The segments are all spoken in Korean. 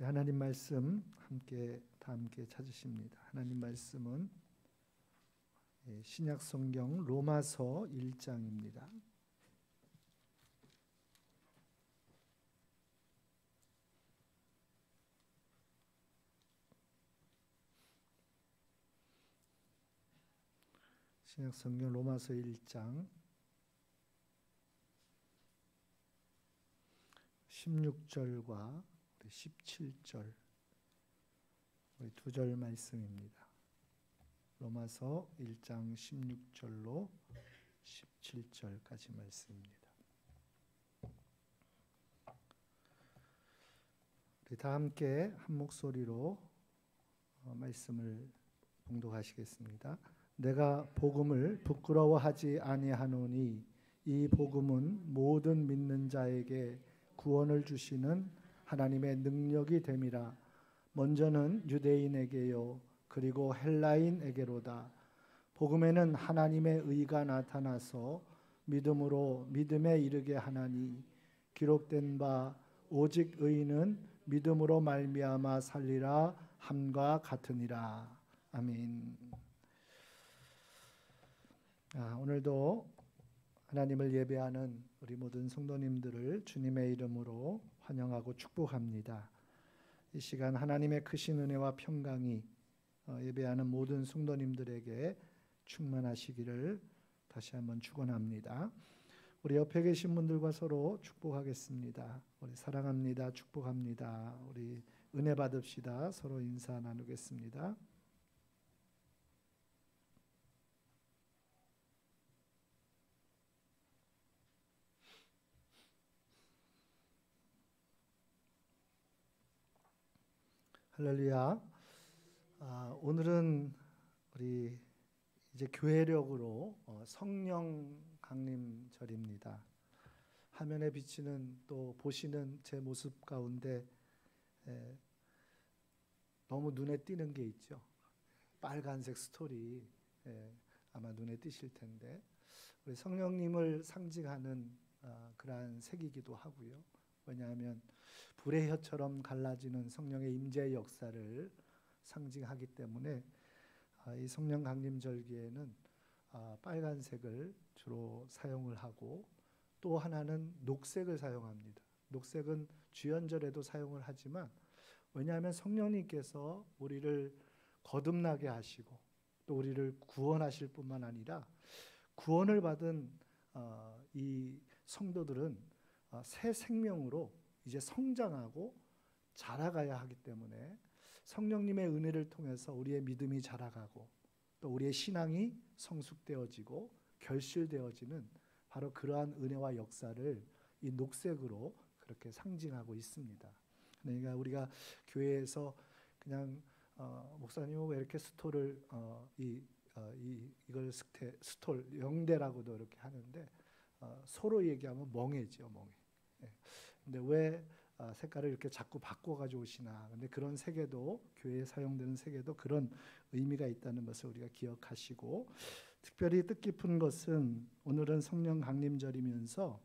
하나님 말씀 다 함께 찾으십니다. 하나님 말씀은 신약 성경 로마서 1장입니다. 신약 성경 로마서 1장 16절과 17절 우리 두 절 말씀입니다. 로마서 1장 16절로 17절까지 말씀입니다. 우리 다 함께 한 목소리로 말씀을 봉독하시겠습니다. 내가 복음을 부끄러워하지 아니하노니 이 복음은 모든 믿는 자에게 구원을 주시는 하나님의 능력이 됨이라. 먼저는 유대인에게요 그리고 헬라인에게로다. 복음에는 하나님의 의가 나타나서 믿음으로 믿음에 이르게 하나니 기록된 바 오직 의인은 믿음으로 말미암아 살리라 함과 같으니라. 아멘. 오늘도 하나님을 예배하는 우리 모든 성도님들을 주님의 이름으로 환영하고 축복합니다. 이 시간 하나님의 크신 은혜와 평강이 예배하는 모든 성도님들에게 충만하시기를 다시 한번 축원합니다. 우리 옆에 계신 분들과 서로 축복하겠습니다. 우리 사랑합니다. 축복합니다. 우리 은혜 받읍시다. 서로 인사 나누겠습니다. 할렐루야. 오늘은 우리 이제 교회력으로 성령 강림절입니다. 화면에 비치는 또 보시는 제 모습 가운데 너무 눈에 띄는 게 있죠. 빨간색 스토리 아마 눈에 띄실 텐데 우리 성령님을 상징하는 그러한 색이기도 하고요. 왜냐하면 불의 혀처럼 갈라지는 성령의 임재의 역사를 상징하기 때문에 이 성령 강림절기에는 빨간색을 주로 사용을 하고 또 하나는 녹색을 사용합니다. 녹색은 주연절에도 사용을 하지만 왜냐하면 성령님께서 우리를 거듭나게 하시고 또 우리를 구원하실 뿐만 아니라 구원을 받은 이 성도들은 새 생명으로 이제 성장하고 자라가야 하기 때문에 성령님의 은혜를 통해서 우리의 믿음이 자라가고 또 우리의 신앙이 성숙되어지고 결실되어지는 바로 그러한 은혜와 역사를 이 녹색으로 그렇게 상징하고 있습니다. 그러니까 우리가 교회에서 그냥 목사님 왜 이렇게 스톨을 이걸 스톨 영대라고도 이렇게 하는데 서로 얘기하면 멍해죠, 멍해. 근데 왜 색깔을 이렇게 자꾸 바꿔가지고 오시나? 근데 그런 색에도 교회에 사용되는 색에도 그런 의미가 있다는 것을 우리가 기억하시고 특별히 뜻깊은 것은 오늘은 성령 강림절이면서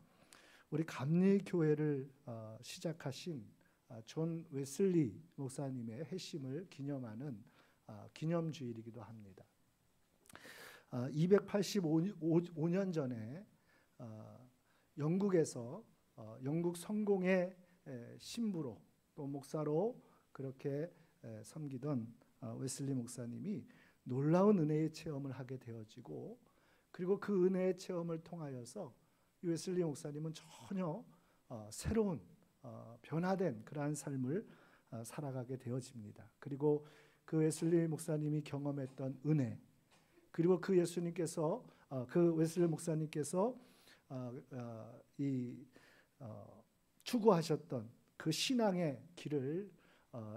우리 감리교회를 시작하신 존 웨슬리 목사님의 회심을 기념하는 기념주일이기도 합니다. 285년 전에 영국에서 영국 성공의 신부로 또 목사로 그렇게 섬기던 웨슬리 목사님이 놀라운 은혜의 체험을 하게 되어지고 그리고 그 은혜의 체험을 통하여서 이 웨슬리 목사님은 전혀 새로운 변화된 그러한 삶을 살아가게 되어집니다. 그리고 그 웨슬리 목사님이 경험했던 은혜 그리고 그 웨슬리 목사님께서 추구하셨던 그 신앙의 길을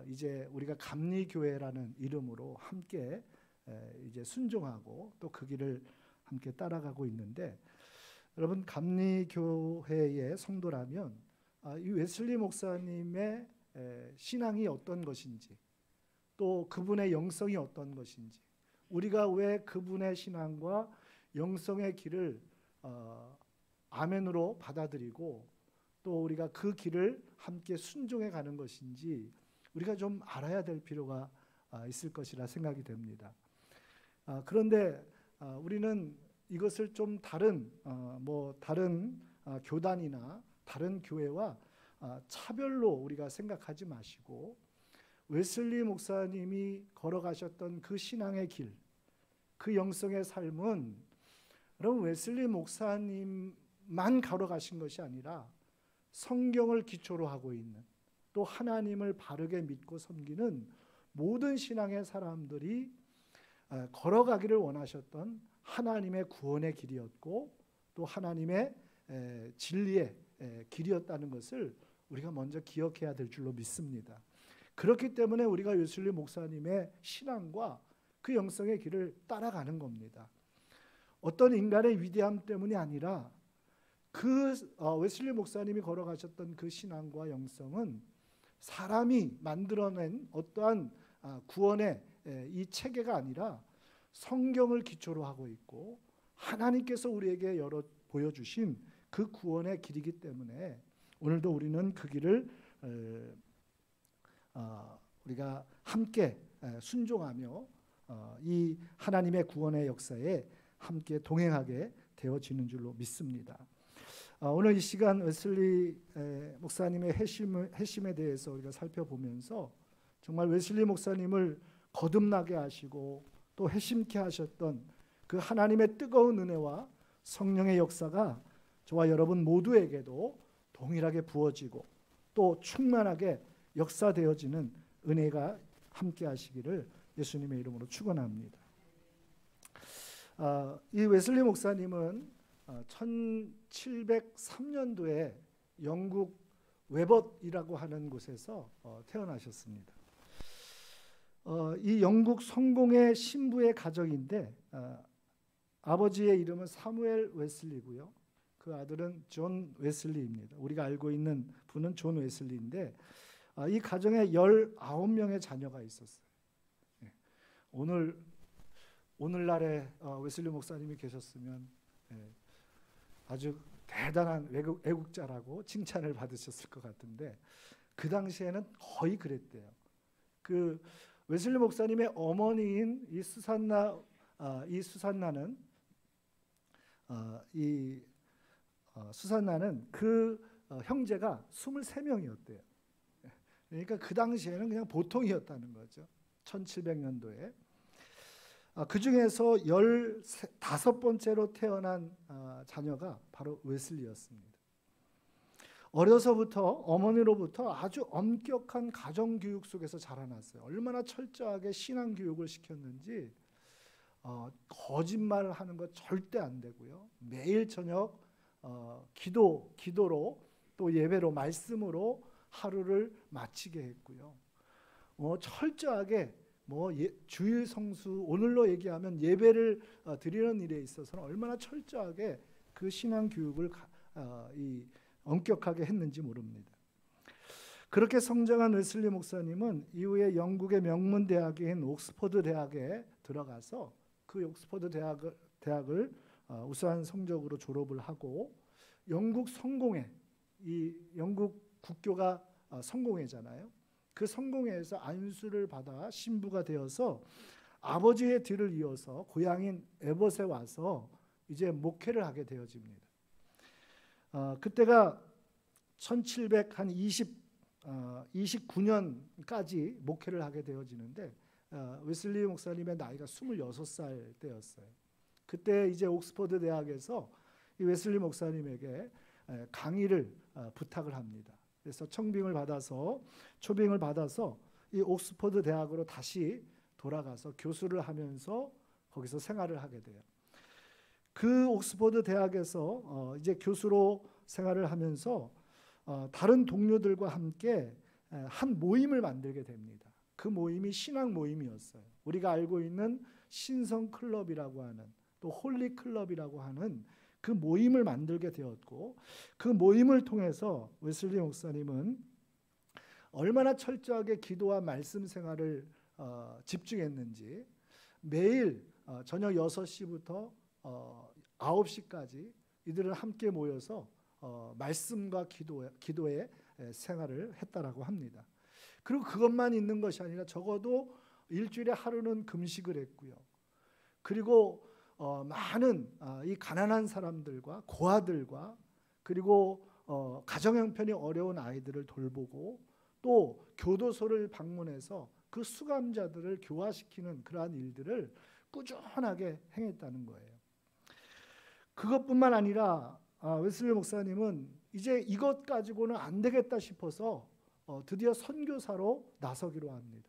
이제 우리가 감리교회라는 이름으로 함께 이제 순종하고 또 그 길을 함께 따라가고 있는데 여러분 감리교회의 성도라면 이 웨슬리 목사님의 신앙이 어떤 것인지 또 그분의 영성이 어떤 것인지 우리가 왜 그분의 신앙과 영성의 길을 아멘으로 받아들이고 또 우리가 그 길을 함께 순종해 가는 것인지 우리가 좀 알아야 될 필요가 있을 것이라 생각이 됩니다. 그런데 우리는 이것을 좀 다른 교단이나 다른 교회와 차별로 우리가 생각하지 마시고 웨슬리 목사님이 걸어가셨던 그 신앙의 길, 그 영성의 삶은 여러분 웨슬리 목사님만 걸어가신 것이 아니라 성경을 기초로 하고 있는 또 하나님을 바르게 믿고 섬기는 모든 신앙의 사람들이 걸어가기를 원하셨던 하나님의 구원의 길이었고 또 하나님의 진리의 길이었다는 것을 우리가 먼저 기억해야 될 줄로 믿습니다. 그렇기 때문에 우리가 웨슬리 목사님의 신앙과 그 영성의 길을 따라가는 겁니다. 어떤 인간의 위대함 때문이 아니라 그 웨슬리 목사님이 걸어가셨던 그 신앙과 영성은 사람이 만들어낸 어떠한 구원의 이 체계가 아니라 성경을 기초로 하고 있고 하나님께서 우리에게 보여주신 그 구원의 길이기 때문에 오늘도 우리는 그 길을 우리가 함께 순종하며 이 하나님의 구원의 역사에 함께 동행하게 되어지는 줄로 믿습니다. 오늘 이 시간 웨슬리 목사님의 회심에 대해서 우리가 살펴보면서 정말 웨슬리 목사님을 거듭나게 하시고 또 회심케 하셨던 그 하나님의 뜨거운 은혜와 성령의 역사가 저와 여러분 모두에게도 동일하게 부어지고 또 충만하게 역사되어지는 은혜가 함께 하시기를 예수님의 이름으로 축원합니다. 이 웨슬리 목사님은 1703년도에 영국 웨벗이라고 하는 곳에서 태어나셨습니다. 이 영국 성공의 신부의 가정인데 아버지의 이름은 사무엘 웨슬리고요. 그 아들은 존 웨슬리입니다. 우리가 알고 있는 분은 존 웨슬리인데 이 가정에 19명의 자녀가 있었어요. 오늘날에 웨슬리 목사님이 계셨으면 아주 대단한 애국자라고 칭찬을 받으셨을 것 같은데 그 당시에는 거의 그랬대요. 그 웨슬리 목사님의 어머니인 이 수산나는 그 형제가 23명이었대요. 그러니까 그 당시에는 그냥 보통이었다는 거죠. 1700년도에. 그 중에서 15번째로 태어난 자녀가 바로 웨슬리였습니다. 어려서부터 어머니로부터 아주 엄격한 가정교육 속에서 자라났어요. 얼마나 철저하게 신앙교육을 시켰는지 거짓말을 하는 것 절대 안 되고요. 매일 저녁 기도로 또 예배로 말씀으로 하루를 마치게 했고요. 철저하게 주일 성수 오늘로 얘기하면 예배를 드리는 일에 있어서는 얼마나 철저하게 그 신앙 교육을 엄격하게 했는지 모릅니다. 그렇게 성장한 웨슬리 목사님은 이후에 영국의 명문 대학인 옥스퍼드 대학에 들어가서 그 옥스퍼드 대학을 우수한 성적으로 졸업을 하고 영국 성공회, 이 영국 국교가 성공회잖아요. 그 성공회에서 안수를 받아 신부가 되어서 아버지의 뒤를 이어서 고향인 에벗에 와서 이제 목회를 하게 되어집니다. 그때가 1729년까지 목회를 하게 되어지는데 웨슬리 목사님의 나이가 26살 때였어요. 그때 이제 옥스퍼드 대학에서 이 웨슬리 목사님에게 강의를 부탁을 합니다. 그래서 초빙을 받아서 이 옥스퍼드 대학으로 다시 돌아가서 교수를 하면서 거기서 생활을 하게 돼요. 그 옥스퍼드 대학에서 이제 교수로 생활을 하면서 다른 동료들과 함께 한 모임을 만들게 됩니다. 그 모임이 신앙 모임이었어요. 우리가 알고 있는 신성 클럽이라고 하는 또 홀리 클럽이라고 하는 그 모임을 만들게 되었고 그 모임을 통해서 웨슬리 목사님은 얼마나 철저하게 기도와 말씀 생활을 집중했는지 매일 저녁 6시부터 9시까지 이들은 함께 모여서 말씀과 기도의 생활을 했다라고 합니다. 그리고 그것만 있는 것이 아니라 적어도 일주일에 하루는 금식을 했고요. 그리고 많은 이 가난한 사람들과 고아들과 그리고 가정 형편이 어려운 아이들을 돌보고 또 교도소를 방문해서 그 수감자들을 교화시키는 그러한 일들을 꾸준하게 행했다는 거예요. 그것뿐만 아니라 웨슬리 목사님은 이제 이것 가지고는 안 되겠다 싶어서 드디어 선교사로 나서기로 합니다.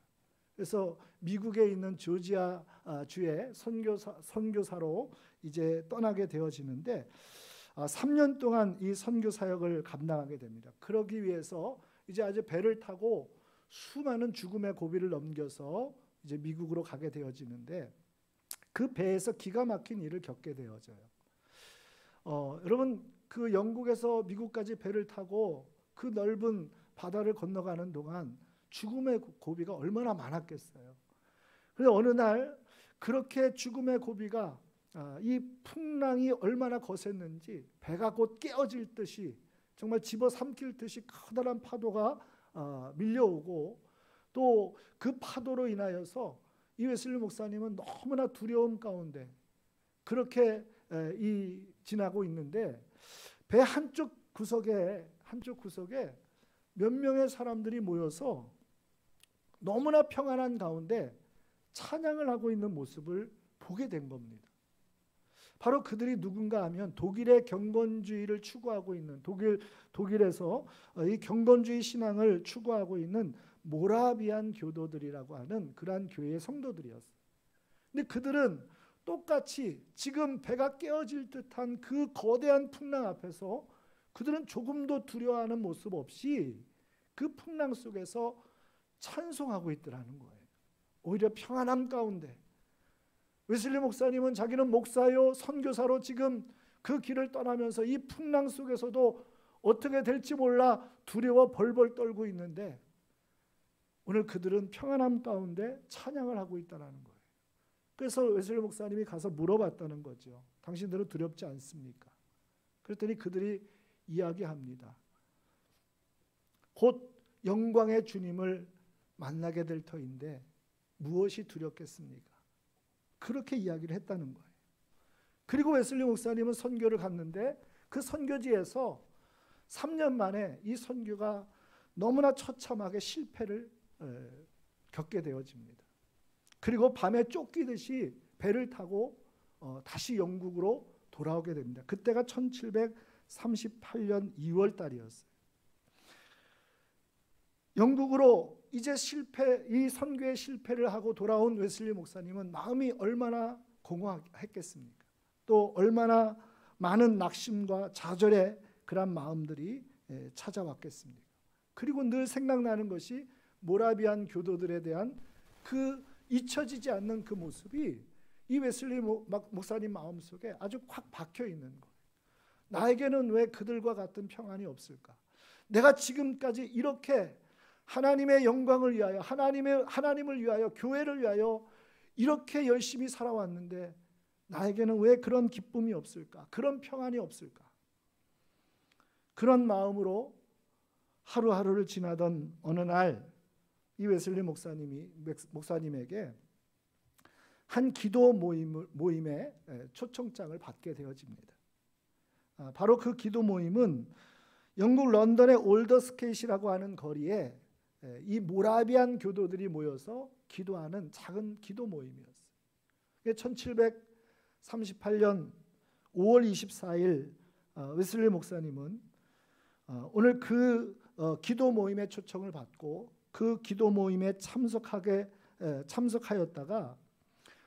그래서 미국에 있는 조지아 주의 선교사로 이제 떠나게 되어지는데 3년 동안 이 선교 사역을 감당하게 됩니다. 그러기 위해서 이제 아주 배를 타고 수많은 죽음의 고비를 넘겨서 이제 미국으로 가게 되어지는데 그 배에서 기가 막힌 일을 겪게 되어져요. 여러분 그 영국에서 미국까지 배를 타고 그 넓은 바다를 건너가는 동안 죽음의 고비가 얼마나 많았겠어요. 그런데 어느 날 그렇게 죽음의 고비가 이 풍랑이 얼마나 거셌는지 배가 곧 깨어질 듯이 정말 집어삼킬 듯이 커다란 파도가 밀려오고 또 그 파도로 인하여서 이 웨슬리 목사님은 너무나 두려움 가운데 그렇게 지나고 있는데 배 한쪽 구석에 몇 명의 사람들이 모여서 너무나 평안한 가운데 찬양을 하고 있는 모습을 보게 된 겁니다. 바로 그들이 누군가 하면 독일의 경건주의를 추구하고 있는 독일에서 이 경건주의 신앙을 추구하고 있는 모라비안 교도들이라고 하는 그러한 교회의 성도들이었어요. 근데 그들은 똑같이 지금 배가 깨어질 듯한 그 거대한 풍랑 앞에서 그들은 조금도 두려워하는 모습 없이 그 풍랑 속에서 찬송하고 있더라는 거예요. 오히려 평안함 가운데 웨슬리 목사님은 자기는 목사요 선교사로 지금 그 길을 떠나면서 이 풍랑 속에서도 어떻게 될지 몰라 두려워 벌벌 떨고 있는데 오늘 그들은 평안함 가운데 찬양을 하고 있다는 거예요. 그래서 웨슬리 목사님이 가서 물어봤다는 거죠. 당신들은 두렵지 않습니까? 그랬더니 그들이 이야기합니다. 곧 영광의 주님을 만나게 될 터인데 무엇이 두렵겠습니까? 그렇게 이야기를 했다는 거예요. 그리고 웨슬리 목사님은 선교를 갔는데 그 선교지에서 3년 만에 이 선교가 너무나 처참하게 실패를 겪게 되어집니다. 그리고 밤에 쫓기듯이 배를 타고 다시 영국으로 돌아오게 됩니다. 그때가 1738년 2월 달이었어요. 영국으로 이제 이 선교의 실패를 하고 돌아온 웨슬리 목사님은 마음이 얼마나 공허했겠습니까? 또 얼마나 많은 낙심과 좌절의 그런 마음들이 찾아왔겠습니까? 그리고 늘 생각나는 것이 모라비안 교도들에 대한 그 잊혀지지 않는 그 모습이 이 웨슬리 목사님 마음속에 아주 확 박혀 있는 거예요. 나에게는 왜 그들과 같은 평안이 없을까? 내가 지금까지 이렇게 하나님의 영광을 위하여 하나님을 위하여 교회를 위하여 이렇게 열심히 살아왔는데 나에게는 왜 그런 기쁨이 없을까? 그런 평안이 없을까? 그런 마음으로 하루하루를 지나던 어느 날 이 웨슬리 목사님에게 한 기도 모임에 초청장을 받게 되어집니다. 바로 그 기도 모임은 영국 런던의 올더스케이시라고 하는 거리에 이 모라비안 교도들이 모여서 기도하는 작은 기도 모임이었어요. 1738년 5월 24일 웨슬리 목사님은 오늘 그 기도 모임에 초청을 받고 그 기도 모임에 참석하였다가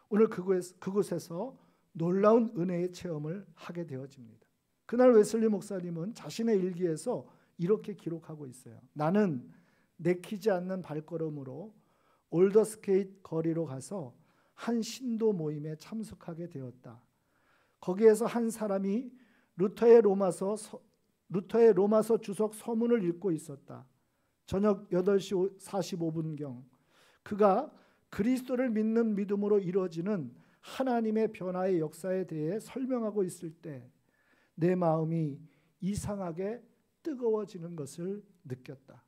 오늘 그곳에서 놀라운 은혜의 체험을 하게 되어집니다. 그날 웨슬리 목사님은 자신의 일기에서 이렇게 기록하고 있어요. 나는 내키지 않는 발걸음으로 올더스케이트 거리로 가서 한 신도 모임에 참석하게 되었다. 거기에서 한 사람이 루터의 로마서 주석 서문을 읽고 있었다. 저녁 8시 45분경 그가 그리스도를 믿는 믿음으로 이루어지는 하나님의 변화의 역사에 대해 설명하고 있을 때 내 마음이 이상하게 뜨거워지는 것을 느꼈다.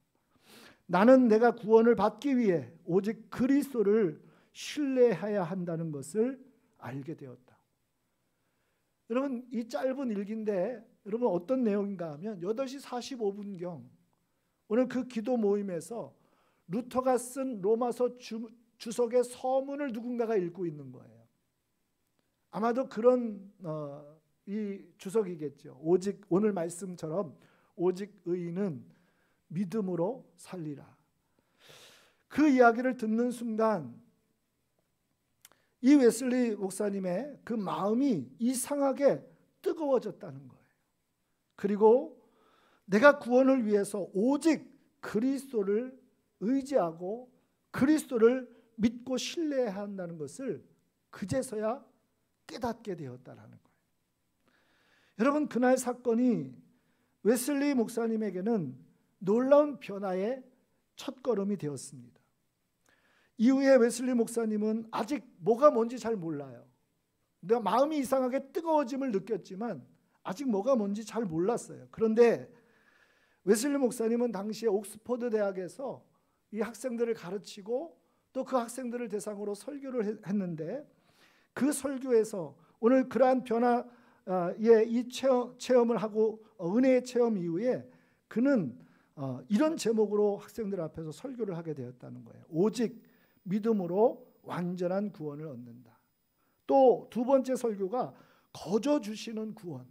나는 내가 구원을 받기 위해 오직 그리스도를 신뢰해야 한다는 것을 알게 되었다. 여러분, 이 짧은 일기인데 여러분 어떤 내용인가 하면 8시 45분경 오늘 그 기도 모임에서 루터가 쓴 로마서 주석의 서문을 누군가가 읽고 있는 거예요. 아마도 그런 이 주석이겠죠. 오직 오늘 말씀처럼 오직 의인은 믿음으로 살리라. 그 이야기를 듣는 순간 이 웨슬리 목사님의 그 마음이 이상하게 뜨거워졌다는 거예요. 그리고 내가 구원을 위해서 오직 그리스도를 의지하고 그리스도를 믿고 신뢰해야 한다는 것을 그제서야 깨닫게 되었다라는 거예요. 여러분, 그날 사건이 웨슬리 목사님에게는 놀라운 변화의 첫걸음이 되었습니다. 이후에 웨슬리 목사님은 아직 뭐가 뭔지 잘 몰라요. 내가 마음이 이상하게 뜨거워짐을 느꼈지만 아직 뭐가 뭔지 잘 몰랐어요. 그런데 웨슬리 목사님은 당시에 옥스퍼드 대학에서 이 학생들을 가르치고 또 그 학생들을 대상으로 설교를 했는데 그 설교에서 오늘 그러한 변화의 이 체험을 하고 은혜의 체험 이후에 그는 이런 제목으로 학생들 앞에서 설교를 하게 되었다는 거예요. 오직 믿음으로 완전한 구원을 얻는다. 또 두 번째 설교가 거저 주시는 구원.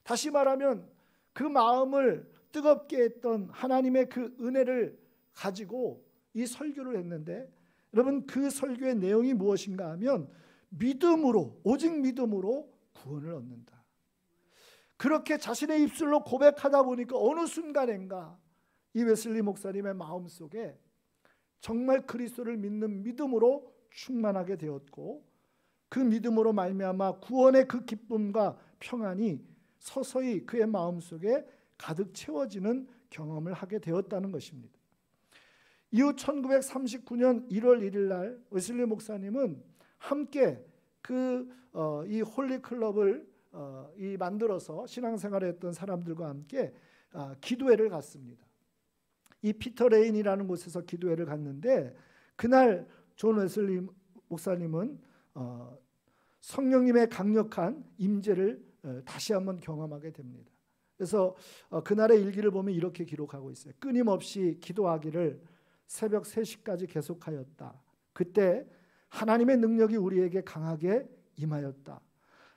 다시 말하면 그 마음을 뜨겁게 했던 하나님의 그 은혜를 가지고 이 설교를 했는데 여러분, 그 설교의 내용이 무엇인가 하면 믿음으로, 오직 믿음으로 구원을 얻는다. 그렇게 자신의 입술로 고백하다 보니까 어느 순간인가 이 웨슬리 목사님의 마음속에 정말 그리스도를 믿는 믿음으로 충만하게 되었고 그 믿음으로 말미암아 구원의 그 기쁨과 평안이 서서히 그의 마음속에 가득 채워지는 경험을 하게 되었다는 것입니다. 이후 1939년 1월 1일 날 웨슬리 목사님은 함께 이 홀리 클럽을 만들어서 신앙생활을 했던 사람들과 함께 기도회를 갔습니다. 이 피터 레인이라는 곳에서 기도회를 갔는데 그날 존 웨슬리 목사님은 성령님의 강력한 임재를 다시 한번 경험하게 됩니다. 그래서 그날의 일기를 보면 이렇게 기록하고 있어요. 끊임없이 기도하기를 새벽 3시까지 계속하였다. 그때 하나님의 능력이 우리에게 강하게 임하였다.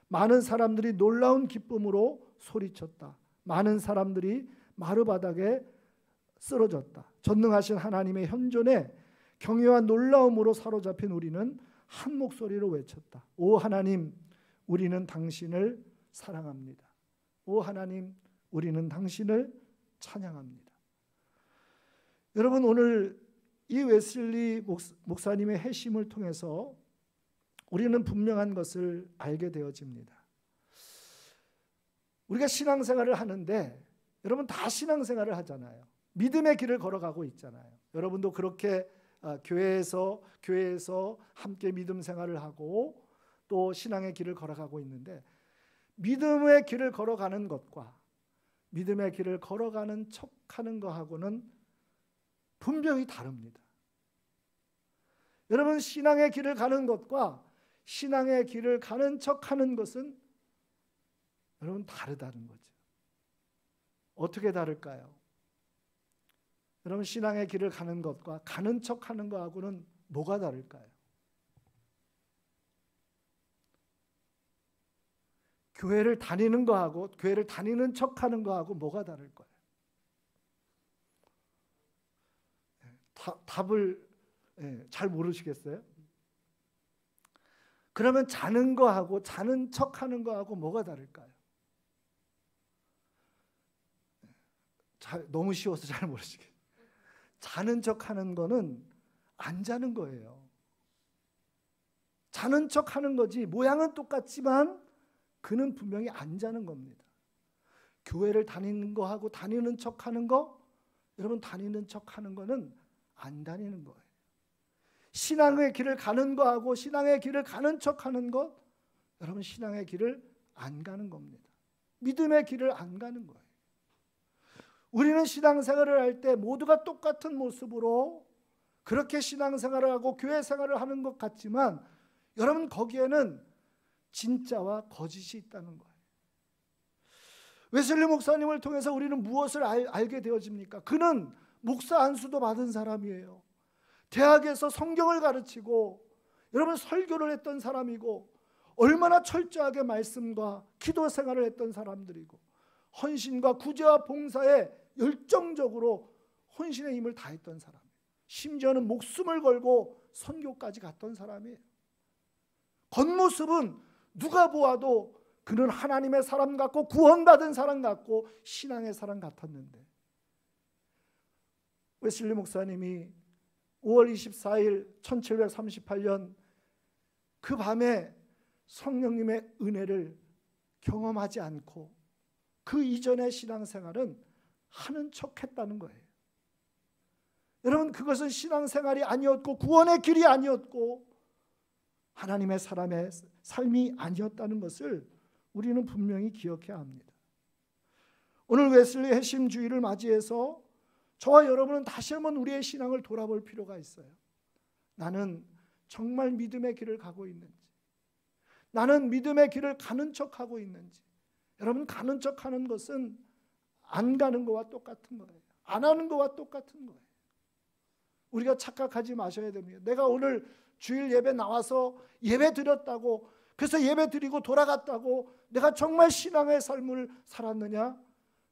많은 사람들이 놀라운 기쁨으로 소리쳤다. 많은 사람들이 마루바닥에 쓰러졌다. 전능하신 하나님의 현존에 경외와 놀라움으로 사로잡힌 우리는 한 목소리로 외쳤다. 오 하나님, 우리는 당신을 사랑합니다. 오 하나님, 우리는 당신을 찬양합니다. 여러분, 오늘 이 웨슬리 목사님의 회심을 통해서 우리는 분명한 것을 알게 되어집니다. 우리가 신앙생활을 하는데 여러분 다 신앙생활을 하잖아요. 믿음의 길을 걸어가고 있잖아요. 여러분도 그렇게 교회에서 함께 믿음 생활을 하고 또 신앙의 길을 걸어가고 있는데 믿음의 길을 걸어가는 것과 믿음의 길을 걸어가는 척하는 것하고는 분명히 다릅니다. 여러분, 신앙의 길을 가는 것과 신앙의 길을 가는 척하는 것은 여러분 다르다는 거죠. 어떻게 다를까요? 여러분, 신앙의 길을 가는 것과 가는 척하는 것하고는 뭐가 다를까요? 교회를 다니는 거하고 교회를 다니는 척하는 거하고 뭐가 다를까요? 답을 잘 모르시겠어요? 그러면 자는 거하고 자는 척하는 거하고 뭐가 다를까요? 너무 쉬워서 잘 모르시겠어요. 자는 척하는 거는 안 자는 거예요. 자는 척하는 거지 모양은 똑같지만 그는 분명히 안 자는 겁니다. 교회를 다니는 거하고 다니는 척하는 거, 여러분 다니는 척하는 거는 안 다니는 거예요. 신앙의 길을 가는 거하고 신앙의 길을 가는 척하는 것, 여러분 신앙의 길을 안 가는 겁니다. 믿음의 길을 안 가는 거예요. 우리는 신앙생활을 할 때 모두가 똑같은 모습으로 그렇게 신앙생활을 하고 교회 생활을 하는 것 같지만 여러분, 거기에는 진짜와 거짓이 있다는 거예요. 웨슬리 목사님을 통해서 우리는 무엇을 알게 되어집니까? 그는 목사 안수도 받은 사람이에요. 대학에서 성경을 가르치고 여러분 설교를 했던 사람이고, 얼마나 철저하게 말씀과 기도 생활을 했던 사람들이고, 헌신과 구제와 봉사에 열정적으로 혼신의 힘을 다했던 사람이에요. 심지어는 목숨을 걸고 선교까지 갔던 사람이에요. 겉모습은 누가 보아도 그는 하나님의 사람 같고 구원받은 사람 같고 신앙의 사람 같았는데, 웨슬리 목사님이 5월 24일 1738년 그 밤에 성령님의 은혜를 경험하지 않고 그 이전의 신앙생활은 하는 척했다는 거예요. 여러분, 그것은 신앙생활이 아니었고 구원의 길이 아니었고 하나님의 사람의 삶이 아니었다는 것을 우리는 분명히 기억해야 합니다. 오늘 웨슬리 회심주의를 맞이해서 저와 여러분은 다시 한번 우리의 신앙을 돌아볼 필요가 있어요. 나는 정말 믿음의 길을 가고 있는지, 나는 믿음의 길을 가는 척하고 있는지. 여러분, 가는 척하는 것은 안 가는 것과 똑같은 거예요. 안 하는 것과 똑같은 거예요. 우리가 착각하지 마셔야 됩니다. 내가 오늘 주일 예배 나와서 예배 드렸다고, 그래서 예배 드리고 돌아갔다고 내가 정말 신앙의 삶을 살았느냐?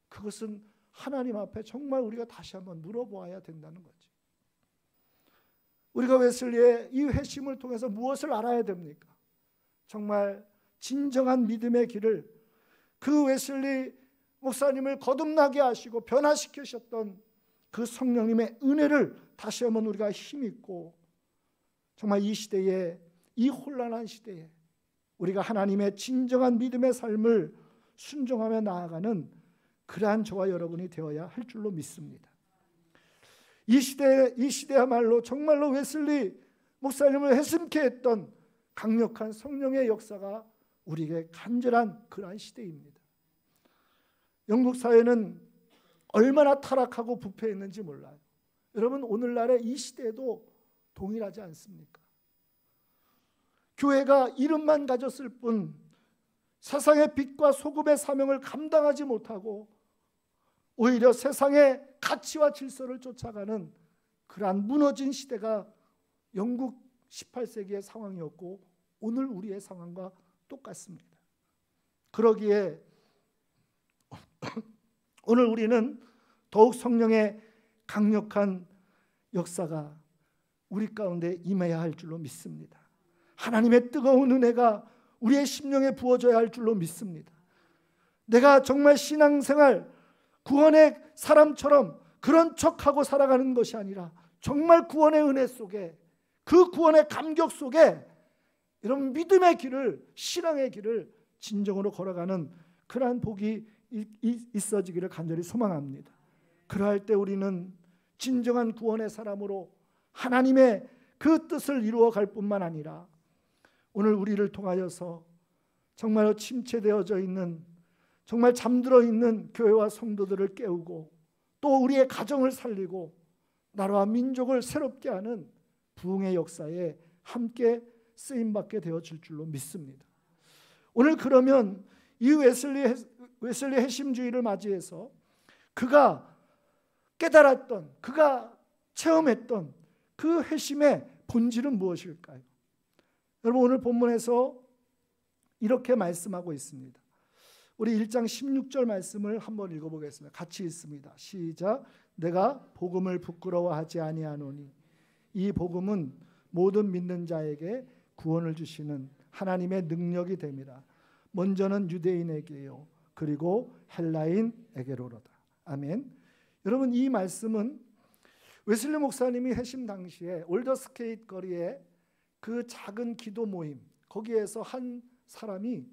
그것은 하나님 앞에 정말 우리가 다시 한번 물어보아야 된다는 거죠. 우리가 웨슬리의 이 회심을 통해서 무엇을 알아야 됩니까? 정말 진정한 믿음의 길을, 그 웨슬리 목사님을 거듭나게 하시고 변화시키셨던 그 성령님의 은혜를 다시 한번 우리가 힘있고, 정말 이 시대에, 이 혼란한 시대에 우리가 하나님의 진정한 믿음의 삶을 순종하며 나아가는 그러한 저와 여러분이 되어야 할 줄로 믿습니다. 이 시대야말로 정말로 웨슬리 목사님을 회심케 했던 강력한 성령의 역사가 우리에게 간절한 그러한 시대입니다. 영국 사회는 얼마나 타락하고 부패했는지 몰라요. 여러분, 오늘날의 이 시대에도 동일하지 않습니까? 교회가 이름만 가졌을 뿐 세상의 빛과 소금의 사명을 감당하지 못하고 오히려 세상의 가치와 질서를 쫓아가는 그러한 무너진 시대가 영국 18세기의 상황이었고 오늘 우리의 상황과 똑같습니다. 그러기에 오늘 우리는 더욱 성령의 강력한 역사가 우리 가운데 임해야 할 줄로 믿습니다. 하나님의 뜨거운 은혜가 우리의 심령에 부어져야 할 줄로 믿습니다. 내가 정말 신앙생활, 구원의 사람처럼 그런 척하고 살아가는 것이 아니라 정말 구원의 은혜 속에, 그 구원의 감격 속에 이런 믿음의 길을, 신앙의 길을 진정으로 걸어가는 그러한 복이 있어지기를 간절히 소망합니다. 그러할 때 우리는 진정한 구원의 사람으로 하나님의 그 뜻을 이루어갈 뿐만 아니라 오늘 우리를 통하여서 정말 침체되어져 있는, 정말 잠들어 있는 교회와 성도들을 깨우고 또 우리의 가정을 살리고 나라와 민족을 새롭게 하는 부흥의 역사에 함께 쓰임받게 되어질 줄로 믿습니다. 오늘 그러면 이 웨슬리 회심주의를 맞이해서 그가 깨달았던, 그가 체험했던 그 회심의 본질은 무엇일까요? 여러분, 오늘 본문에서 이렇게 말씀하고 있습니다. 우리 1장 16절 말씀을 한번 읽어보겠습니다. 같이 읽습니다. 시작. 내가 복음을 부끄러워하지 아니하노니 이 복음은 모든 믿는 자에게 구원을 주시는 하나님의 능력이 됨이라. 먼저는 유대인에게요 그리고 헬라인에게로로다. 아멘. 여러분, 이 말씀은 웨슬리 목사님이 회심 당시에 올더스케이트 거리에 그 작은 기도 모임, 거기에서 한 사람이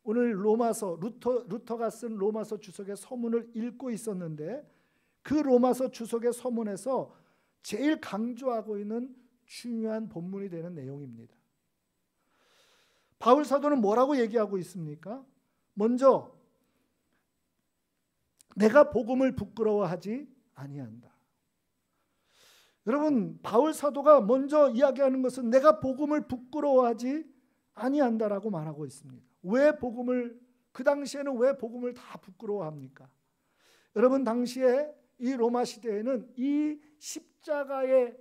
오늘 로마서, 루터가 쓴 로마서 주석의 서문을 읽고 있었는데 그 로마서 주석의 서문에서 제일 강조하고 있는 중요한 본문이 되는 내용입니다. 바울 사도는 뭐라고 얘기하고 있습니까? 먼저 내가 복음을 부끄러워하지 아니한다. 여러분, 바울 사도가 먼저 이야기하는 것은 내가 복음을 부끄러워하지 아니한다라고 말하고 있습니다. 왜 복음을, 그 당시에는 왜 복음을 다 부끄러워합니까? 여러분, 당시에 이 로마 시대에는 이 십자가의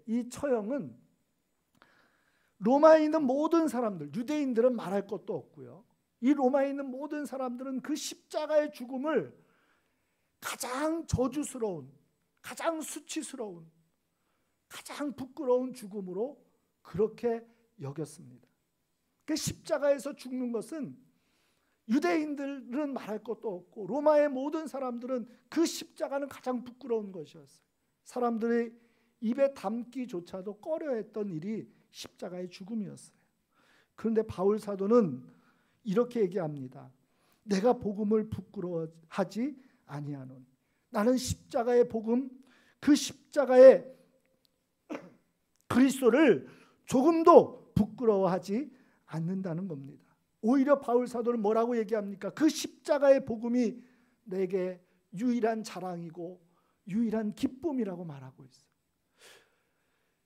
이 처형은 로마에 있는 모든 사람들, 유대인들은 말할 것도 없고요. 이 로마에 있는 모든 사람들은 그 십자가의 죽음을 가장 저주스러운, 가장 수치스러운, 가장 부끄러운 죽음으로 그렇게 여겼습니다. 그 십자가에서 죽는 것은 유대인들은 말할 것도 없고 로마의 모든 사람들은 그 십자가는 가장 부끄러운 것이었어요. 사람들의 입에 담기조차도 꺼려했던 일이 십자가의 죽음이었어요. 그런데 바울 사도는 이렇게 얘기합니다. 내가 복음을 부끄러워하지 아니하노니. 나는 십자가의 복음, 그 십자가의 그리스도를 조금도 부끄러워하지 않는다는 겁니다. 오히려 바울 사도는 뭐라고 얘기합니까? 그 십자가의 복음이 내게 유일한 자랑이고 유일한 기쁨이라고 말하고 있어요.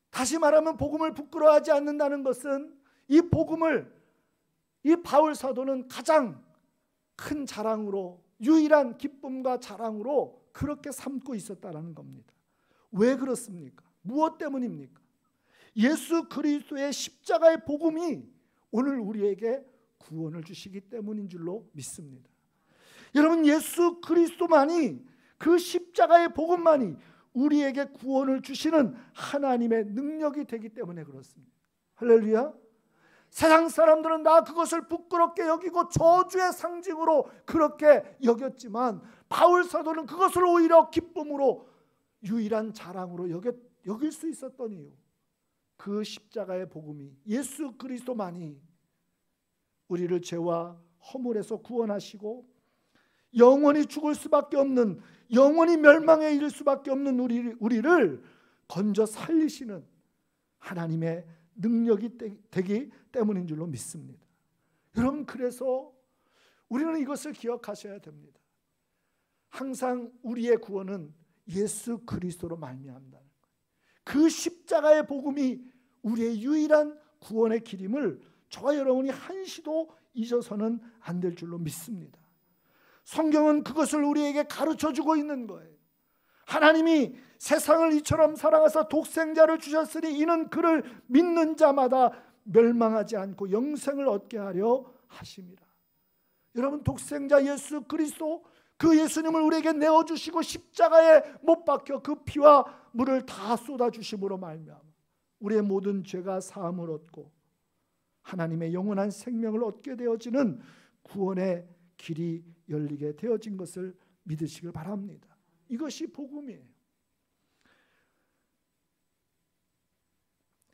다시 말하면 복음을 부끄러워하지 않는다는 것은 이 복음을 이 바울 사도는 가장 큰 자랑으로, 유일한 기쁨과 자랑으로 그렇게 삼고 있었다는 겁니다. 왜 그렇습니까? 무엇 때문입니까? 예수 그리스도의 십자가의 복음이 오늘 우리에게 구원을 주시기 때문인 줄로 믿습니다. 여러분, 예수 그리스도만이, 그 십자가의 복음만이 우리에게 구원을 주시는 하나님의 능력이 되기 때문에 그렇습니다. 할렐루야. 세상 사람들은 나 그것을 부끄럽게 여기고 저주의 상징으로 그렇게 여겼지만 바울 사도는 그것을 오히려 기쁨으로, 유일한 자랑으로 여길 수 있었던 이유, 그 십자가의 복음이, 예수 그리스도만이 우리를 죄와 허물에서 구원하시고 영원히 죽을 수밖에 없는, 영원히 멸망에 이를 수밖에 없는 우리를 건져 살리시는 하나님의 능력이 되기 때문인 줄로 믿습니다. 여러분, 그래서 우리는 이것을 기억하셔야 됩니다. 항상 우리의 구원은 예수 그리스도로 말미암는다는 거예요. 그 십자가의 복음이 우리의 유일한 구원의 길임을 저와 여러분이 한시도 잊어서는 안 될 줄로 믿습니다. 성경은 그것을 우리에게 가르쳐주고 있는 거예요. 하나님이 세상을 이처럼 사랑하사 독생자를 주셨으니 이는 그를 믿는 자마다 멸망하지 않고 영생을 얻게 하려 하심이라. 여러분, 독생자 예수 그리스도, 그 예수님을 우리에게 내어주시고 십자가에 못 박혀 그 피와 물을 다 쏟아주심으로 말미암아 우리의 모든 죄가 사함을 얻고 하나님의 영원한 생명을 얻게 되어지는 구원의 길이 열리게 되어진 것을 믿으시길 바랍니다. 이것이 복음이에요.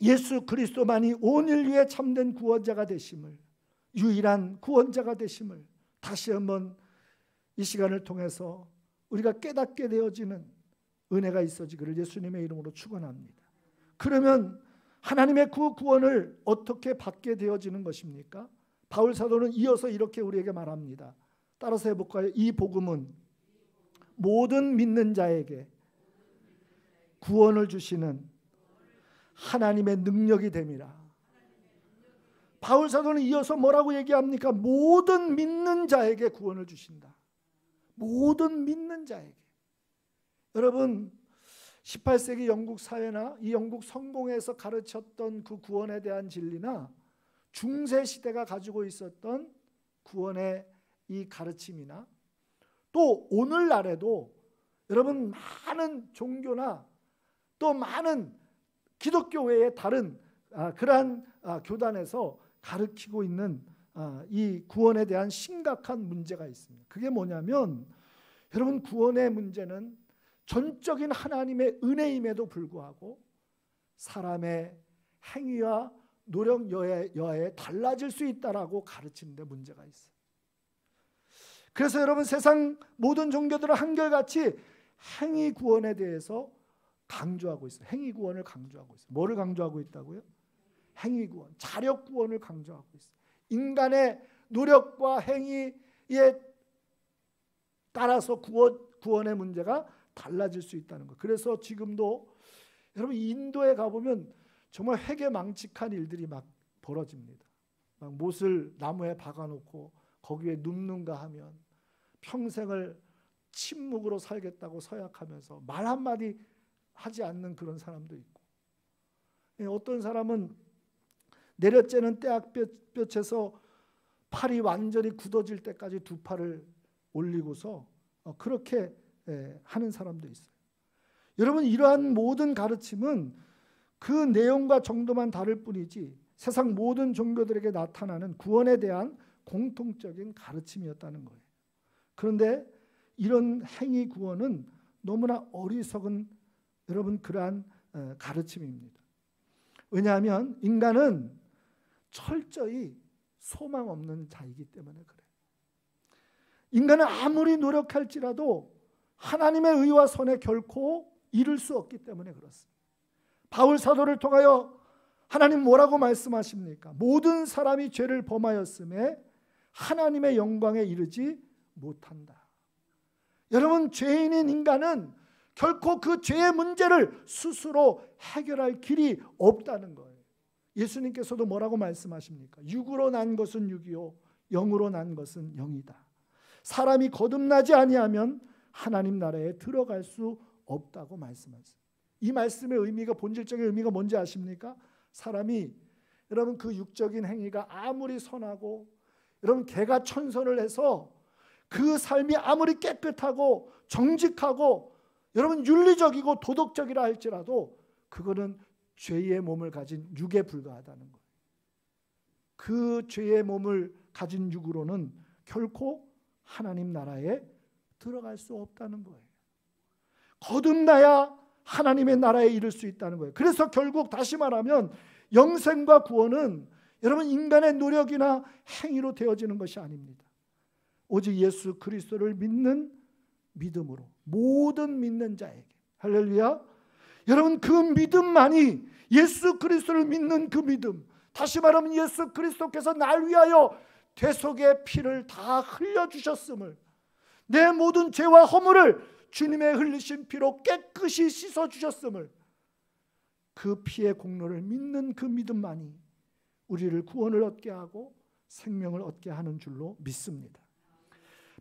예수 그리스도만이 온 인류의 참된 구원자가 되심을, 유일한 구원자가 되심을 다시 한번 이 시간을 통해서 우리가 깨닫게 되어지는 은혜가 있어지기를 예수님의 이름으로 축원합니다. 그러면 하나님의 그 구원을 어떻게 받게 되어지는 것입니까? 바울 사도는 이어서 이렇게 우리에게 말합니다. 따라서 해볼까요? 이 복음은 모든 믿는 자에게 구원을 주시는 하나님의 능력이 됨이라. 바울 사도는 이어서 뭐라고 얘기합니까? 모든 믿는 자에게 구원을 주신다. 모든 믿는 자에게. 여러분, 18세기 영국 사회나 이 영국 성공에서 가르쳤던 그 구원에 대한 진리나 중세 시대가 가지고 있었던 구원의 이 가르침이나 또 오늘날에도 여러분 많은 종교나 또 많은 기독교 외의 다른 그러한 교단에서 가르치고 있는 이 구원에 대한 심각한 문제가 있습니다. 그게 뭐냐면 여러분, 구원의 문제는 전적인 하나님의 은혜임에도 불구하고 사람의 행위와 노력 여하에 달라질 수 있다라고 가르치는 데 문제가 있어요. 그래서 여러분, 세상 모든 종교들은 한결같이 행위 구원에 대해서 강조하고 있어요. 행위 구원을 강조하고 있어요. 뭐를 강조하고 있다고요? 행위 구원, 자력 구원을 강조하고 있어요. 인간의 노력과 행위에 따라서 구원의 문제가 달라질 수 있다는 것. 그래서 지금도 여러분 인도에 가보면 정말 회개망측한 일들이 막 벌어집니다. 막 못을 나무에 박아놓고 거기에 눕는가 하면 평생을 침묵으로 살겠다고 서약하면서 말 한마디 하지 않는 그런 사람도 있고, 어떤 사람은 내려째는 떼약볕에서 팔이 완전히 굳어질 때까지 두 팔을 올리고서 그렇게 하는 사람도 있어요. 여러분, 이러한 모든 가르침은 그 내용과 정도만 다를 뿐이지 세상 모든 종교들에게 나타나는 구원에 대한 공통적인 가르침이었다는 거예요. 그런데 이런 행위 구원은 너무나 어리석은 여러분 그러한 가르침입니다. 왜냐하면 인간은 철저히 소망 없는 자이기 때문에 그래요. 인간은 아무리 노력할지라도 하나님의 의와 선에 결코 이룰 수 없기 때문에 그렇습니다. 바울 사도를 통하여 하나님 뭐라고 말씀하십니까? 모든 사람이 죄를 범하였음에 하나님의 영광에 이르지 못한다. 여러분, 죄인인 인간은 결코 그 죄의 문제를 스스로 해결할 길이 없다는 거예요. 예수님께서도 뭐라고 말씀하십니까? 육으로 난 것은 육이요 영으로 난 것은 영이다. 사람이 거듭나지 아니하면 하나님 나라에 들어갈 수 없다고 말씀하세요. 이 말씀의 의미가, 본질적인 의미가 뭔지 아십니까? 사람이 여러분 그 육적인 행위가 아무리 선하고 여러분 개가천선을 해서 그 삶이 아무리 깨끗하고 정직하고 여러분 윤리적이고 도덕적이라 할지라도 그거는 죄의 몸을 가진 육에 불과하다는 거예요. 그 죄의 몸을 가진 육으로는 결코 하나님 나라에 들어갈 수 없다는 거예요. 거듭나야 하나님의 나라에 이를 수 있다는 거예요. 그래서 결국 다시 말하면 영생과 구원은 여러분 인간의 노력이나 행위로 되어지는 것이 아닙니다. 오직 예수 그리스도를 믿는 믿음으로 모든 믿는 자에게, 할렐루야. 여러분 그 믿음만이, 예수 그리스도를 믿는 그 믿음, 다시 말하면 예수 그리스도께서 날 위하여 대속의 피를 다 흘려주셨음을, 내 모든 죄와 허물을 주님의 흘리신 피로 깨끗이 씻어주셨음을, 그 피의 공로를 믿는 그 믿음만이 우리를 구원을 얻게 하고 생명을 얻게 하는 줄로 믿습니다.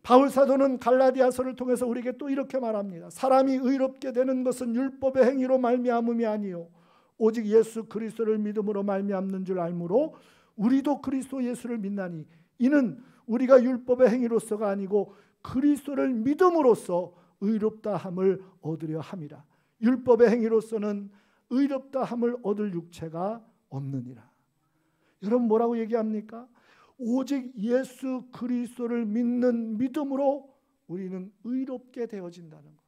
바울 사도는 갈라디아서를 통해서 우리에게 또 이렇게 말합니다. 사람이 의롭게 되는 것은 율법의 행위로 말미암음이 아니요 오직 예수 그리스도를 믿음으로 말미암는 줄 알므로 우리도 그리스도 예수를 믿나니 이는 우리가 율법의 행위로서가 아니고 그리스도를 믿음으로써 의롭다 함을 얻으려 함이라. 율법의 행위로서는 의롭다 함을 얻을 육체가 없느니라. 여러분 뭐라고 얘기합니까? 오직 예수 그리스도를 믿는 믿음으로 우리는 의롭게 되어진다는 거예요.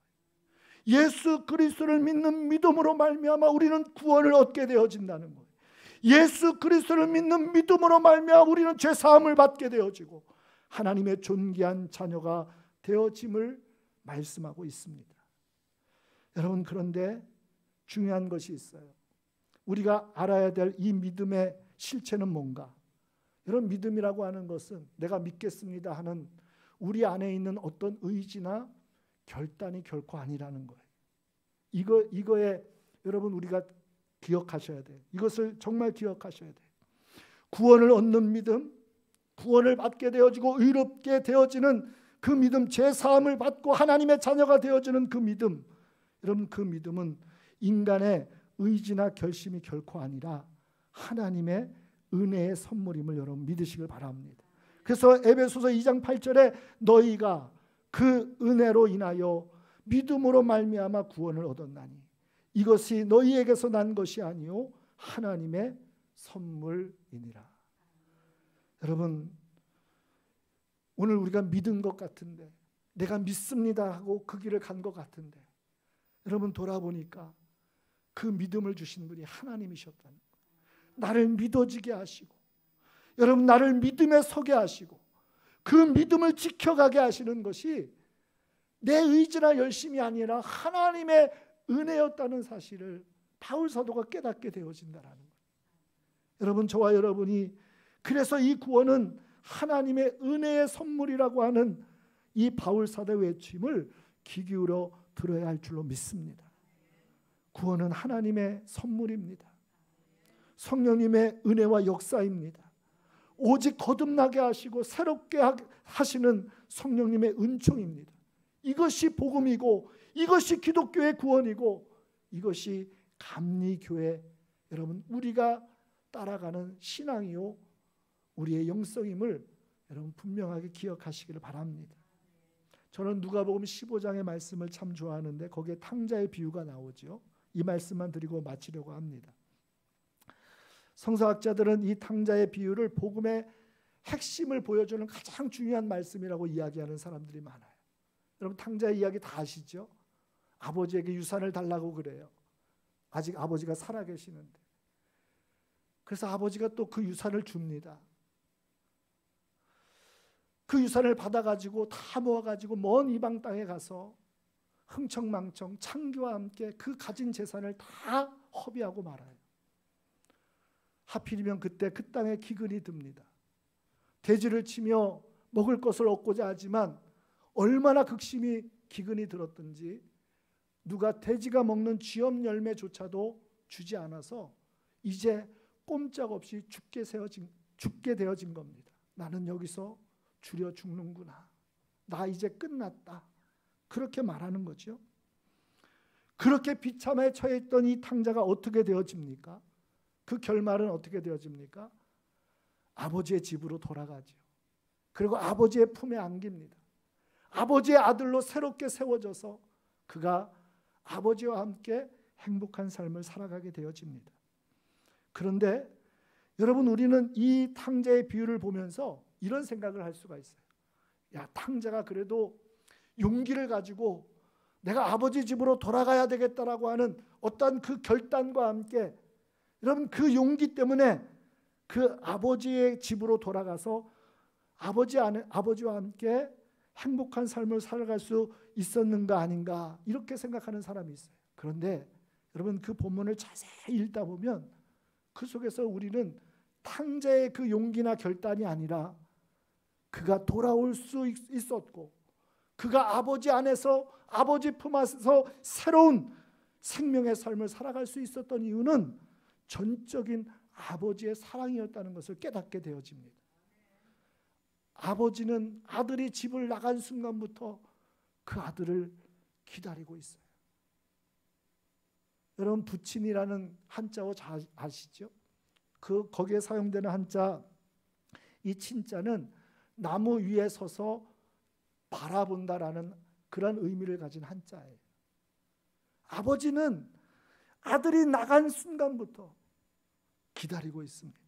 예수 그리스도를 믿는 믿음으로 말미암아 우리는 구원을 얻게 되어진다는 거예요. 예수 그리스도를 믿는 믿음으로 말미암아 우리는 죄 사함을 받게 되어지고 하나님의 존귀한 자녀가 되어짐을 말씀하고 있습니다. 여러분, 그런데 중요한 것이 있어요. 우리가 알아야 될 이 믿음의 실체는 뭔가? 여러분, 믿음이라고 하는 것은 내가 믿겠습니다 하는 우리 안에 있는 어떤 의지나 결단이 결코 아니라는 거예요. 이거에 여러분 우리가 기억하셔야 돼요. 이것을 정말 기억하셔야 돼요. 구원을 얻는 믿음, 구원을 받게 되어지고 의롭게 되어지는 그 믿음, 죄 사함을 받고 하나님의 자녀가 되어지는 그 믿음, 여러분 그 믿음은 인간의 의지나 결심이 결코 아니라 하나님의 은혜의 선물임을 여러분 믿으시길 바랍니다. 그래서 에베소서 2장 8절에 너희가 그 은혜로 인하여 믿음으로 말미암아 구원을 얻었나니 이것이 너희에게서 난 것이 아니요 하나님의 선물이니라. 여러분, 오늘 우리가 믿은 것 같은데, 내가 믿습니다 하고 그 길을 간 것 같은데, 여러분 돌아보니까 그 믿음을 주신 분이 하나님이셨다는 거예요. 나를 믿어지게 하시고, 여러분 나를 믿음에 서게 하시고, 그 믿음을 지켜가게 하시는 것이 내 의지나 열심이 아니라 하나님의 은혜였다는 사실을 바울 사도가 깨닫게 되어진다라는 거예요. 여러분, 저와 여러분이 그래서 이 구원은 하나님의 은혜의 선물이라고 하는 이 바울사도의 외침을 귀 기울여 들어야 할 줄로 믿습니다. 구원은 하나님의 선물입니다. 성령님의 은혜와 역사입니다. 오직 거듭나게 하시고 새롭게 하시는 성령님의 은총입니다. 이것이 복음이고 이것이 기독교의 구원이고 이것이 감리교회, 여러분 우리가 따라가는 신앙이요 우리의 영성임을 여러분 분명하게 기억하시기를 바랍니다. 저는 누가복음 15장의 말씀을 참 좋아하는데 거기에 탕자의 비유가 나오죠. 이 말씀만 드리고 마치려고 합니다. 성서학자들은 이 탕자의 비유를 복음의 핵심을 보여주는 가장 중요한 말씀이라고 이야기하는 사람들이 많아요. 여러분 탕자의 이야기 다 아시죠? 아버지에게 유산을 달라고 그래요. 아직 아버지가 살아계시는데. 그래서 아버지가 또 그 유산을 줍니다. 그 유산을 받아가지고 다 모아가지고 먼 이방 땅에 가서 흥청망청 창기와 함께 그 가진 재산을 다 허비하고 말아요. 하필이면 그때 그 땅에 기근이 듭니다. 돼지를 치며 먹을 것을 얻고자 하지만 얼마나 극심히 기근이 들었든지 누가 돼지가 먹는 쥐엄 열매조차도 주지 않아서 이제 꼼짝없이 죽게 되어진 겁니다. 나는 여기서 줄여 죽는구나. 나 이제 끝났다. 그렇게 말하는 거죠. 그렇게 비참에 처해 있던 이 탕자가 어떻게 되어집니까? 그 결말은 어떻게 되어집니까? 아버지의 집으로 돌아가죠. 그리고 아버지의 품에 안깁니다. 아버지의 아들로 새롭게 세워져서 그가 아버지와 함께 행복한 삶을 살아가게 되어집니다. 그런데 여러분 우리는 이 탕자의 비유를 보면서 이런 생각을 할 수가 있어요. 야, 탕자가 그래도 용기를 가지고 내가 아버지 집으로 돌아가야 되겠다라고 하는 어떤 그 결단과 함께 여러분 그 용기 때문에 그 아버지의 집으로 돌아가서 아버지와 함께 행복한 삶을 살아갈 수 있었는가 아닌가 이렇게 생각하는 사람이 있어요. 그런데 여러분 그 본문을 자세히 읽다 보면 그 속에서 우리는 탕자의 그 용기나 결단이 아니라 그가 돌아올 수 있었고 그가 아버지 안에서 아버지 품 안에서 새로운 생명의 삶을 살아갈 수 있었던 이유는 전적인 아버지의 사랑이었다는 것을 깨닫게 되어집니다. 아버지는 아들이 집을 나간 순간부터 그 아들을 기다리고 있어요. 여러분 부친이라는 한자어 잘 아시죠? 거기에 사용되는 한자, 이 친자는 나무 위에 서서 바라본다라는 그런 의미를 가진 한자예요. 아버지는 아들이 나간 순간부터 기다리고 있습니다.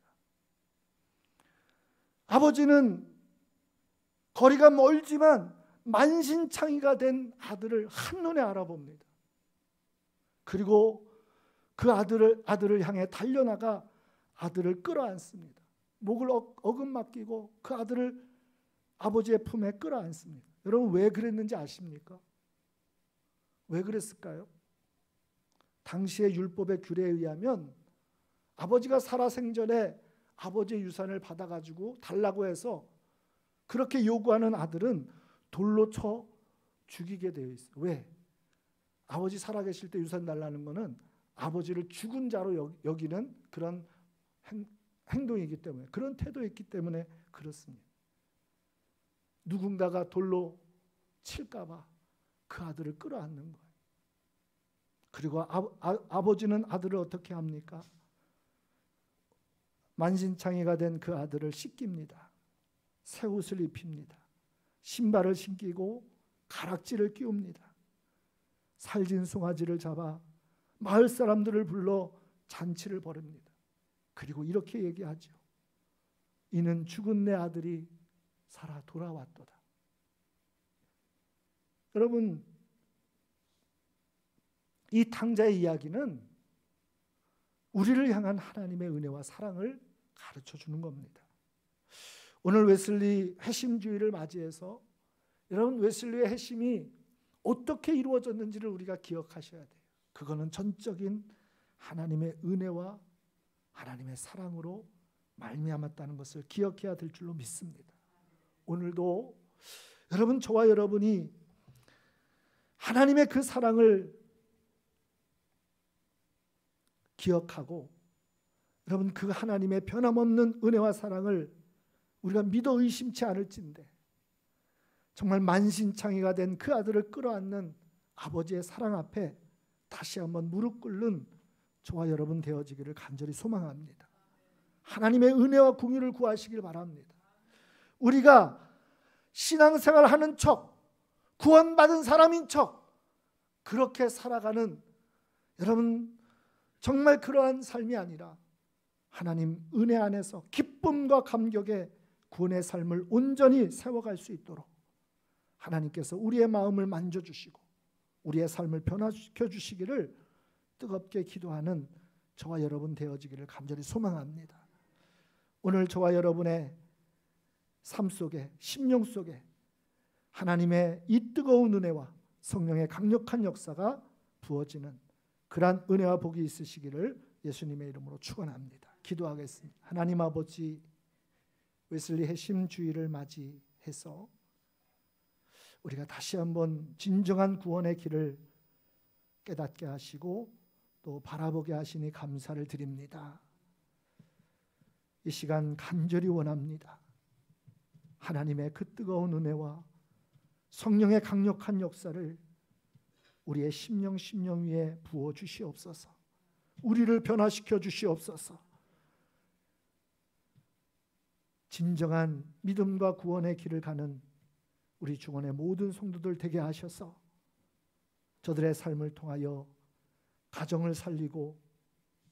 아버지는 거리가 멀지만 만신창이가 된 아들을 한눈에 알아봅니다. 그리고 그 아들을 향해 달려나가 아들을 끌어안습니다. 목을 어금맡기고 그 아들을 아버지의 품에 끌어안습니다. 여러분 왜 그랬는지 아십니까? 왜 그랬을까요? 당시의 율법의 규례에 의하면 아버지가 살아생전에 아버지의 유산을 받아가지고 달라고 해서 그렇게 요구하는 아들은 돌로 쳐 죽이게 되어 있어요. 왜? 아버지 살아계실 때 유산 달라는 것은 아버지를 죽은 자로 여기는 그런 행동이기 때문에, 그런 태도였기 때문에 그렇습니다. 누군가가 돌로 칠까 봐 그 아들을 끌어안는 거예요. 그리고 아버지는 아들을 어떻게 합니까? 만신창이가 된 그 아들을 씻깁니다. 새 옷을 입힙니다. 신발을 신기고 가락지를 끼웁니다. 살진 송아지를 잡아 마을 사람들을 불러 잔치를 벌입니다. 그리고 이렇게 얘기하죠. 이는 죽은 내 아들이 살아 돌아왔도다. 여러분, 이 탕자의 이야기는 우리를 향한 하나님의 은혜와 사랑을 가르쳐 주는 겁니다. 오늘 웨슬리 회심주의를 맞이해서 여러분 웨슬리의 회심이 어떻게 이루어졌는지를 우리가 기억하셔야 돼요. 그거는 전적인 하나님의 은혜와 하나님의 사랑으로 말미암았다는 것을 기억해야 될 줄로 믿습니다. 오늘도 여러분, 저와 여러분이 하나님의 그 사랑을 기억하고 여러분 그 하나님의 변함없는 은혜와 사랑을 우리가 믿어 의심치 않을진데 정말 만신창이가 된 그 아들을 끌어안는 아버지의 사랑 앞에 다시 한번 무릎 꿇는 저와 여러분 되어지기를 간절히 소망합니다. 하나님의 은혜와 공의를 구하시길 바랍니다. 우리가 신앙생활하는 척, 구원받은 사람인 척 그렇게 살아가는 여러분 정말 그러한 삶이 아니라 하나님 은혜 안에서 기쁨과 감격의 구원의 삶을 온전히 세워갈 수 있도록 하나님께서 우리의 마음을 만져주시고 우리의 삶을 변화시켜 주시기를 뜨겁게 기도하는 저와 여러분 되어지기를 간절히 소망합니다. 오늘 저와 여러분의 삶 속에, 심령 속에 하나님의 이 뜨거운 은혜와 성령의 강력한 역사가 부어지는 그러한 은혜와 복이 있으시기를 예수님의 이름으로 축원합니다. 기도하겠습니다. 하나님 아버지, 웨슬리 해심 주일을 맞이해서 우리가 다시 한번 진정한 구원의 길을 깨닫게 하시고 또 바라보게 하시니 감사를 드립니다. 이 시간 간절히 원합니다. 하나님의 그 뜨거운 은혜와 성령의 강력한 역사를 우리의 심령 위에 부어 주시옵소서. 우리를 변화시켜 주시옵소서. 진정한 믿음과 구원의 길을 가는 우리 중원의 모든 성도들 되게 하셔서 저들의 삶을 통하여 가정을 살리고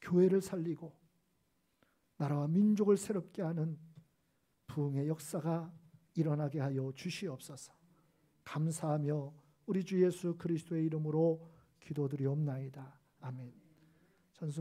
교회를 살리고 나라와 민족을 새롭게 하는 부흥의 역사가 일어나게 하여 주시옵소서. 감사하며 우리 주 예수 그리스도의 이름으로 기도드리옵나이다. 아멘.